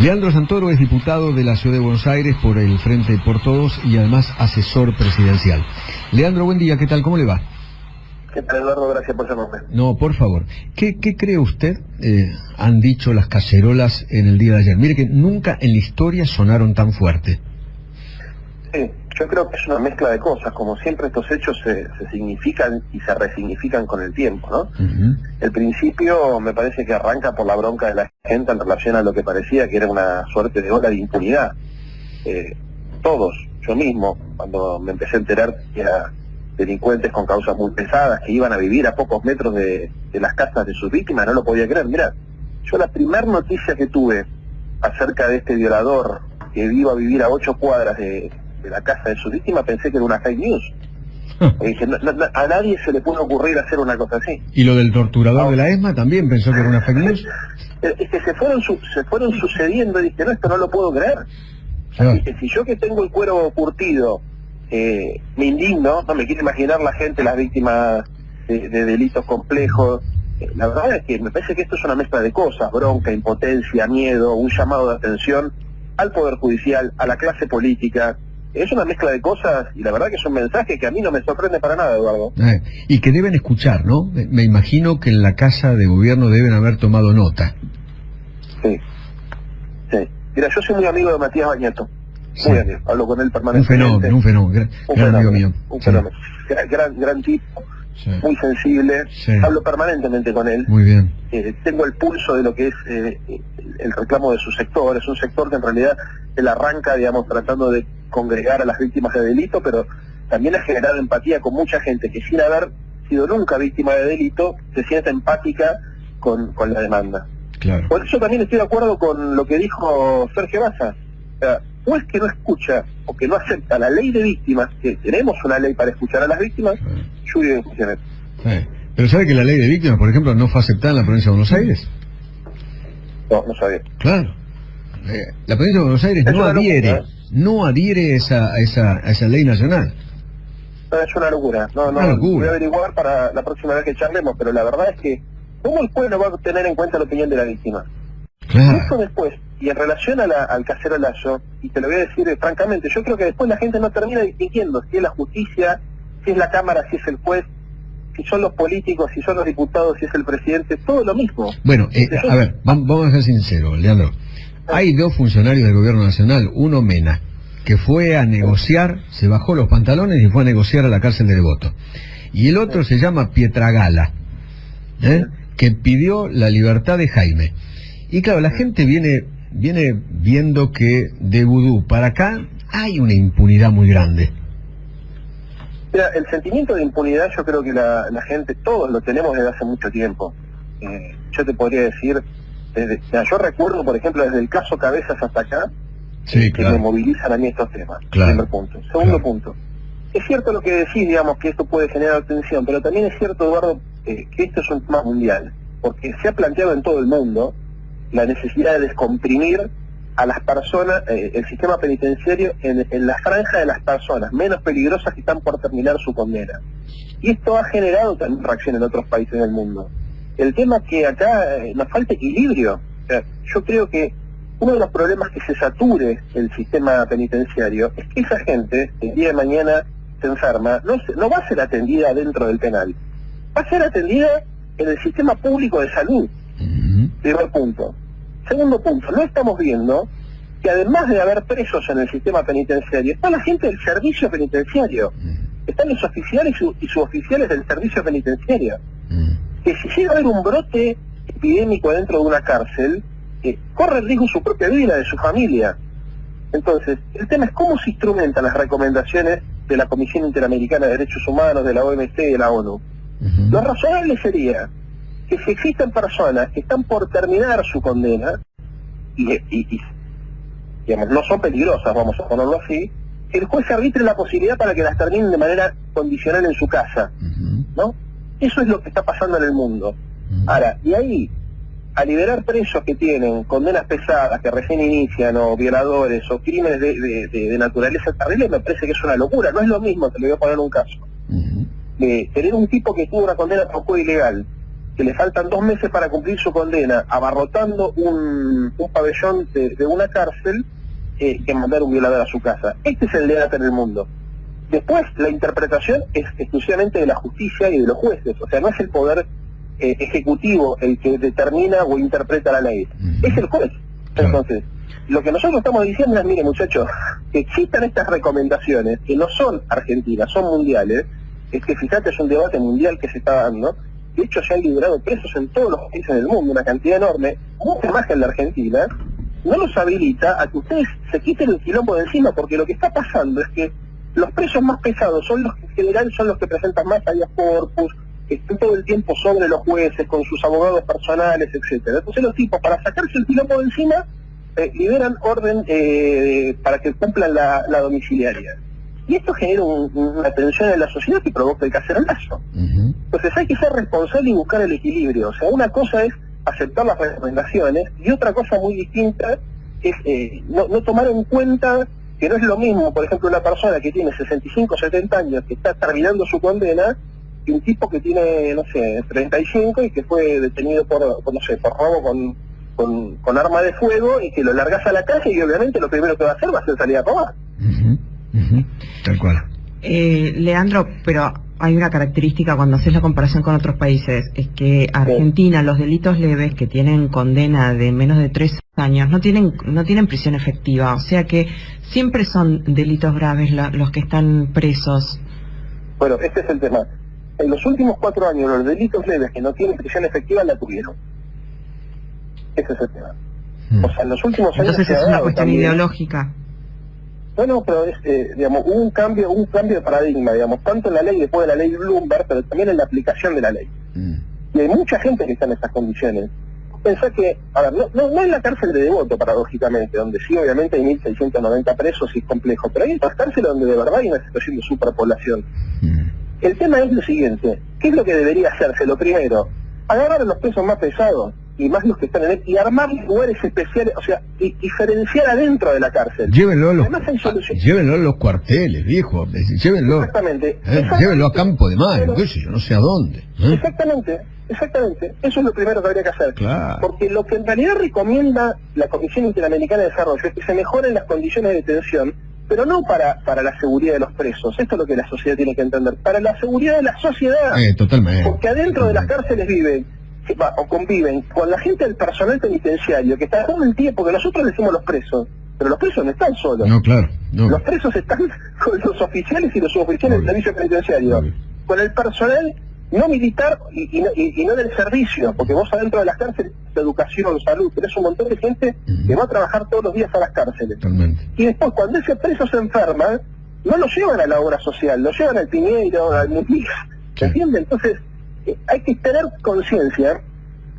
Leandro Santoro es diputado de la Ciudad de Buenos Aires por el Frente por Todos y además asesor presidencial. Leandro, buen día, ¿qué tal? ¿Cómo le va? ¿Qué tal, Eduardo? Gracias por llamarme. No, por favor. ¿Qué cree usted han dicho las cacerolas en el día de ayer? Mire que nunca en la historia sonaron tan fuerte. Sí, yo creo que es una mezcla de cosas. Como siempre, estos hechos se significan y se resignifican con el tiempo, ¿no? El principio me parece que arranca por la bronca de la gente en relación a lo que parecía que era una suerte de ola de impunidad. Todos, yo mismo, cuando me empecé a enterar que era delincuentes con causas muy pesadas que iban a vivir a pocos metros de las casas de sus víctimas, no lo podía creer. Mirá, yo la primera noticia que tuve acerca de este violador que iba a vivir a 8 cuadras de la casa de su víctima, pensé que era una fake news. Dije, a nadie se le puede ocurrir hacer una cosa así. ¿Y lo del torturador de la ESMA también pensó que era una fake news? Es que se fueron sucediendo y dije, no, esto no lo puedo creer. Así que si yo que tengo el cuero curtido me indigno, no me quiero imaginar la gente, las víctimas de delitos complejos. La verdad es que me parece que esto es una mezcla de cosas: bronca, impotencia, miedo, un llamado de atención al Poder Judicial, a la clase política. Es una mezcla de cosas y la verdad que es un mensaje que a mí no me sorprende para nada, Eduardo. Y que deben escuchar, ¿no? Me imagino que en la Casa de Gobierno deben haber tomado nota. Sí. Mira, yo soy muy amigo de Matías Bañato. Sí. Muy amigo, hablo con él permanentemente. Un fenómeno, gran amigo mío. Un fenómeno. Gran tipo, sí. Muy sensible, sí. Hablo permanentemente con él. Muy bien. Tengo el pulso de lo que es el reclamo de su sector. Es un sector que en realidad él arranca, digamos, tratando de congregar a las víctimas de delito, pero también ha generado empatía con mucha gente que, sin haber sido nunca víctima de delito, se siente empática con la demanda. Claro. Por eso también estoy de acuerdo con lo que dijo Sergio Massa. O sea, juez que no escucha o que no acepta la ley de víctimas, que tenemos una ley para escuchar a las víctimas, yo digo que Pero ¿sabe que la ley de víctimas, por ejemplo, no fue aceptada en la provincia de Buenos Aires? No sabía. Claro. La provincia de Buenos Aires no adhiere a esa ley nacional. No, es una locura. No, voy a averiguar para la próxima vez que charlemos, pero la verdad es que ¿cómo el juez no va a tener en cuenta la opinión de la víctima? Claro. Eso después, y en relación al cacerolazo, y te lo voy a decir francamente, yo creo que después la gente no termina distinguiendo si es la justicia, si es la Cámara, si es el juez, si son los políticos, si son los diputados, si es el presidente, todo lo mismo. Bueno, a ver, vamos a ser sinceros, Leandro. Hay dos funcionarios del gobierno nacional, uno Mena, que fue a negociar, se bajó los pantalones y fue a negociar a la cárcel de Devoto. Y el otro se llama Pietragala, que pidió la libertad de Jaime. Y claro, la gente viene viendo que de Vudú para acá hay una impunidad muy grande. Mira, el sentimiento de impunidad yo creo que la gente, todos lo tenemos desde hace mucho tiempo. Yo te podría decir, yo recuerdo, por ejemplo, desde el caso Cabezas hasta acá, sí, que me movilizan a mí estos temas. Claro. Primer punto. Segundo punto. Es cierto lo que decís, digamos, que esto puede generar tensión, pero también es cierto, Eduardo, que esto es un tema mundial, porque se ha planteado en todo el mundo la necesidad de descomprimir a las personas, el sistema penitenciario en la franja de las personas menos peligrosas que están por terminar su condena. Y esto ha generado también reacción en otros países del mundo. El tema es que acá nos falta equilibrio. O sea, yo creo que uno de los problemas que se sature el sistema penitenciario es que esa gente, el día de mañana se enferma, no va a ser atendida dentro del penal, va a ser atendida en el sistema público de salud. Primer punto. Segundo punto, no estamos viendo que además de haber presos en el sistema penitenciario, está la gente del servicio penitenciario, están los oficiales y suboficiales del servicio penitenciario, que si llega a haber un brote epidémico dentro de una cárcel, corre el riesgo su propia vida y la de su familia. Entonces, el tema es cómo se instrumentan las recomendaciones de la Comisión Interamericana de Derechos Humanos, de la OMC y de la ONU. Lo razonable sería que si existen personas que están por terminar su condena y digamos, no son peligrosas, vamos a ponerlo así, que el juez arbitre la posibilidad para que las terminen de manera condicional en su casa, ¿no? Eso es lo que está pasando en el mundo. Ahora, y ahí, a liberar presos que tienen condenas pesadas, que recién inician, o violadores, o crímenes de naturaleza terrible, me parece que es una locura. No es lo mismo, te lo voy a poner un caso, de tener un tipo que tuvo una condena por juego ilegal, que le faltan 2 meses para cumplir su condena, abarrotando un pabellón de una cárcel, que mandar un violador a su casa. Este es el debate en el mundo. Después, la interpretación es exclusivamente de la justicia y de los jueces, o sea, no es el poder ejecutivo el que determina o interpreta la ley, es el juez. Entonces, lo que nosotros estamos diciendo es, mire muchachos, que existan estas recomendaciones, que no son argentinas, son mundiales, es que fíjate, es un debate mundial que se está dando. De hecho, se han liberado presos en todos los países del mundo, una cantidad enorme, mucho más que en la Argentina. No los habilita a que ustedes se quiten el quilombo de encima, porque lo que está pasando es que los presos más pesados son los que en general son los que presentan más habeas corpus, que están todo el tiempo sobre los jueces, con sus abogados personales, etcétera. Entonces los tipos, para sacarse el quilombo de encima, liberan orden para que cumplan la domiciliaria. Y esto genera una tensión en la sociedad que provoca el cacerolazo. Entonces hay que ser responsable y buscar el equilibrio. O sea, una cosa es aceptar las recomendaciones y otra cosa muy distinta es no tomar en cuenta que no es lo mismo, por ejemplo, una persona que tiene 65 o 70 años que está terminando su condena que un tipo que tiene, no sé, 35 y que fue detenido por robo con arma de fuego y que lo largas a la calle y obviamente lo primero que va a hacer va a ser salir a robar. Tal cual. Leandro, pero hay una característica cuando haces la comparación con otros países, es que Argentina, los delitos leves que tienen condena de menos de 3 años no tienen prisión efectiva, o sea que siempre son delitos graves los que están presos. Bueno, este es el tema. En los últimos 4 años los delitos leves que no tienen prisión efectiva la tuvieron. Ese es el tema. O sea, en los últimos años... Entonces es una cuestión ideológica. Bueno, pero digamos, hubo un cambio de paradigma, digamos, tanto en la ley después de la ley Bloomberg, pero también en la aplicación de la ley. Y hay mucha gente que está en estas condiciones. Pensá que, a ver, no en la cárcel de Devoto, paradójicamente, donde sí obviamente hay 1.690 presos y es complejo, pero hay otras cárceles donde de verdad hay una situación de superpoblación. El tema es lo siguiente, ¿qué es lo que debería hacerse? Lo primero, agarrar a los presos más pesados, y más los que están en él, y armar lugares especiales, o sea, y diferenciar adentro de la cárcel. Llévenlo a los cuarteles, viejo, llévenlo. Exactamente. Llévenlo a Campo de Mayo, qué sé yo, no sé a dónde. Exactamente. Eso es lo primero que habría que hacer. Claro. Porque lo que en realidad recomienda la Comisión Interamericana de Desarrollo es que se mejoren las condiciones de detención, pero no para la seguridad de los presos. Esto es lo que la sociedad tiene que entender. Para la seguridad de la sociedad. Totalmente. Porque adentro de las cárceles o conviven con la gente del personal penitenciario que está todo el tiempo, que nosotros decimos los presos, pero los presos no están solos. No, claro. No. Los presos están con los oficiales y los suboficiales del servicio penitenciario, con el personal no militar y no del servicio, porque vos adentro de las cárceles, educación, salud, tenés un montón de gente que va a trabajar todos los días a las cárceles. Totalmente. Y después, cuando ese preso se enferma, no lo llevan a la obra social, lo llevan al Piñeiro, al Mutis, ¿se entiende? Entonces, hay que tener conciencia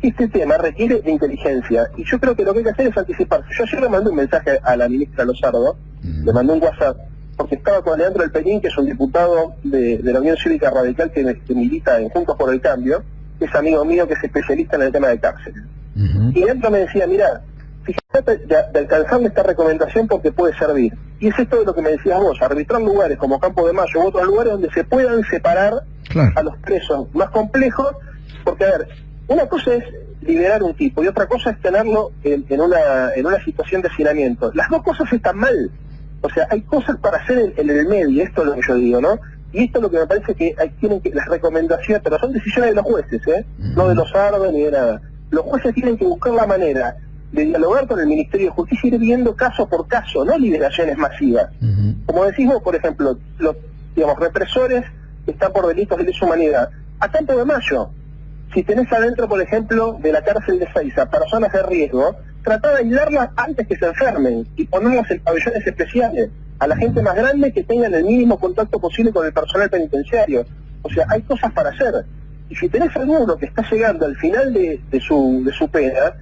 que este tema requiere de inteligencia, y yo creo que lo que hay que hacer es anticiparse. Yo ayer le mandé un mensaje a la ministra Lozardo, le mandé un WhatsApp, porque estaba con Leandro El Peñín, que es un diputado de la Unión Cívica Radical que milita en Juntos por el Cambio, que es amigo mío, que es especialista en el tema de cárceles. Y Leandro me decía, mira, fíjate de alcanzarme esta recomendación porque puede servir. Y es esto de lo que me decías vos, arbitrar lugares como Campo de Mayo u otros lugares donde se puedan separar a los presos más complejos, porque a ver, una cosa es liberar un tipo y otra cosa es tenerlo en una situación de hacinamiento. Las dos cosas están mal. O sea, hay cosas para hacer en el medio, esto es lo que yo digo, ¿no? Y esto es lo que me parece que tienen que las recomendaciones, pero son decisiones de los jueces, no de los árboles ni de nada. Los jueces tienen que buscar la manera de dialogar con el Ministerio de Justicia y ir viendo caso por caso, no liberaciones masivas. Como decís vos, por ejemplo, los represores que están por delitos de lesa humanidad. A Campo de Mayo, si tenés adentro, por ejemplo, de la cárcel de Seiza, personas de riesgo, tratá de aislarlas antes que se enfermen y ponerlas en pabellones especiales a la gente más grande que tengan el mínimo contacto posible con el personal penitenciario. O sea, hay cosas para hacer. Y si tenés alguno que está llegando al final de su pena,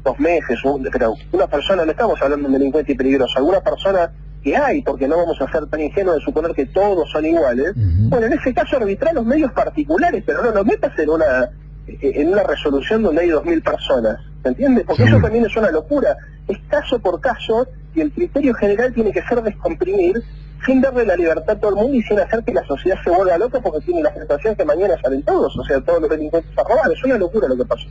2 meses, pero una persona, no estamos hablando de un delincuente y peligroso, alguna persona que hay, porque no vamos a ser tan ingenuos de suponer que todos son iguales, bueno, en ese caso arbitrar los medios particulares, pero no los metas en una resolución donde hay 2.000 personas, ¿se entiende? Porque eso también es una locura, es caso por caso, y el criterio general tiene que ser descomprimir sin darle la libertad a todo el mundo y sin hacer que la sociedad se vuelva loca porque tiene la sensación que mañana salen todos, o sea, todos los delincuentes a robar. Es una locura lo que pasó.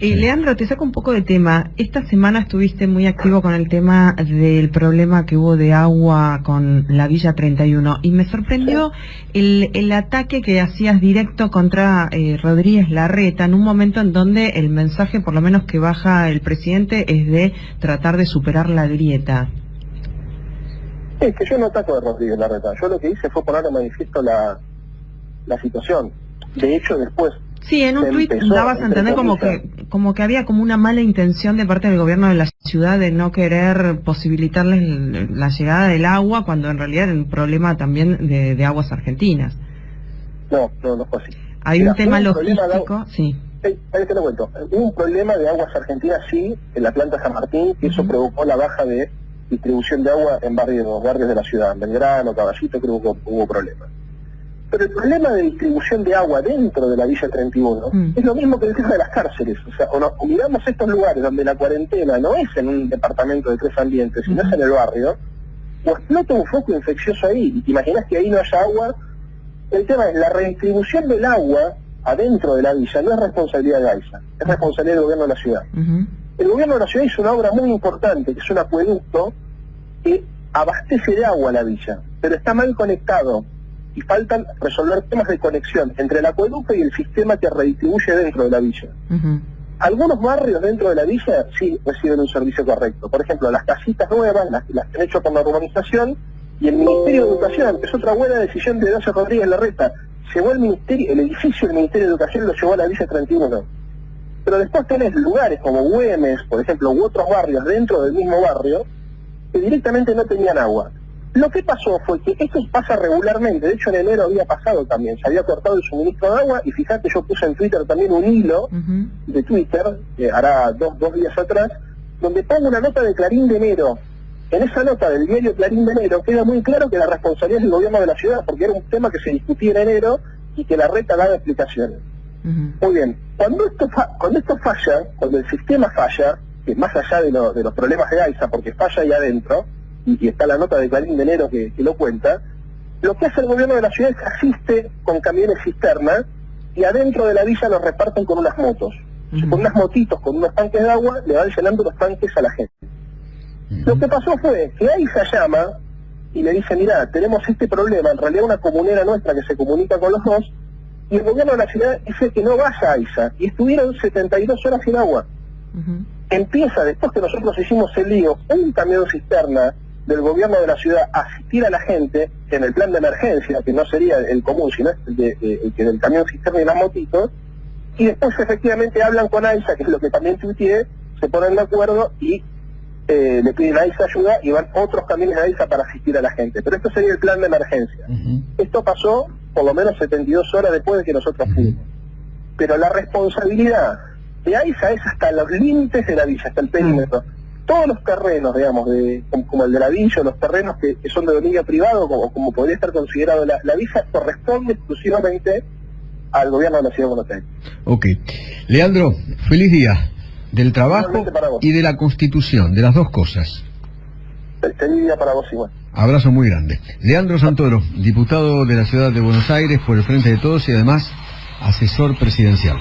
Leandro, te saco un poco de tema. Esta semana estuviste muy activo con el tema del problema que hubo de agua con la Villa 31 y me sorprendió el ataque que hacías directo contra Rodríguez Larreta en un momento en donde el mensaje, por lo menos que baja el presidente, es de tratar de superar la grieta. Es que yo no ataco a Rodríguez Larreta, yo lo que hice fue poner de manifiesto la situación. De hecho, después... Sí, en un tuit dabas a entender como que había como una mala intención de parte del gobierno de la ciudad de no querer posibilitarles la llegada del agua, cuando en realidad era un problema también de aguas argentinas. No fue así. Hay un tema logístico, sí. Ahí te lo cuento. Hubo un problema de aguas argentinas, sí, en la planta San Martín, que eso provocó la baja de distribución de agua en barrios de la ciudad, en Belgrano, Caballito, creo que hubo problemas. Pero el problema de distribución de agua dentro de la Villa 31 es lo mismo que el tema de las cárceles. O sea, o miramos estos lugares donde la cuarentena no es en un departamento de 3 ambientes, sino es en el barrio, o explota un foco infeccioso ahí, y te imaginas que ahí no haya agua. El tema es la redistribución del agua adentro de la villa, no es responsabilidad de AISA, es responsabilidad del gobierno de la ciudad. El gobierno de la ciudad hizo una obra muy importante, que es un acueducto que abastece de agua a la villa, pero está mal conectado y faltan resolver temas de conexión entre el acueducto y el sistema que redistribuye dentro de la villa. Algunos barrios dentro de la villa sí reciben un servicio correcto. Por ejemplo, las casitas nuevas, las que han hecho con la urbanización, y el Ministerio de Educación, que es otra buena decisión de Horacio Rodríguez Larreta, llevó el edificio del Ministerio de Educación lo llevó a la Villa 31. Pero después tenés lugares como Güemes, por ejemplo, u otros barrios dentro del mismo barrio, que directamente no tenían agua. Lo que pasó fue que esto pasa regularmente, de hecho en enero había pasado también, se había cortado el suministro de agua, y fíjate, yo puse en Twitter también un hilo de Twitter, hará dos días atrás, donde pongo una nota de Clarín de enero. En esa nota del diario Clarín de enero queda muy claro que la responsabilidad es del gobierno de la ciudad, porque era un tema que se discutía en enero y que Larreta daba explicaciones. Muy bien, cuando esto falla, cuando el sistema falla, que más allá de los problemas de AISA, porque falla ahí adentro, y está la nota de Clarín de enero que lo cuenta, lo que hace el gobierno de la ciudad es que asiste con camiones cisterna y adentro de la villa los reparten con unas motos. Con unas motitos, con unos tanques de agua, le van llenando los tanques a la gente. Lo que pasó fue que AISA llama y le dice, mirá, tenemos este problema, en realidad una comunera nuestra que se comunica con los dos, y el gobierno de la ciudad dice que no vaya a AISA, y estuvieron 72 horas sin agua. Empieza, después que nosotros hicimos el lío, un camión cisterna del gobierno de la ciudad a asistir a la gente en el plan de emergencia, que no sería el común, sino el que del camión cisterna y las motitos, y después efectivamente hablan con AISA, que es lo que también tuiteé, se ponen de acuerdo y le piden a AISA ayuda y van otros camiones de AISA para asistir a la gente. Pero esto sería el plan de emergencia. Esto pasó por lo menos 72 horas después de que nosotros fuimos. Pero la responsabilidad de AISA es hasta los límites de la villa, hasta el perímetro. Todos los terrenos, digamos, como el de la villa, los terrenos que son de dominio privado, como podría estar considerado la villa, corresponde exclusivamente al gobierno de la Ciudad de Buenos Aires. Ok. Leandro, feliz día. Del trabajo y de la Constitución, de las dos cosas. Feliz día para vos igual. Abrazo muy grande. Leandro Santoro, diputado de la Ciudad de Buenos Aires por el Frente de Todos y además asesor presidencial.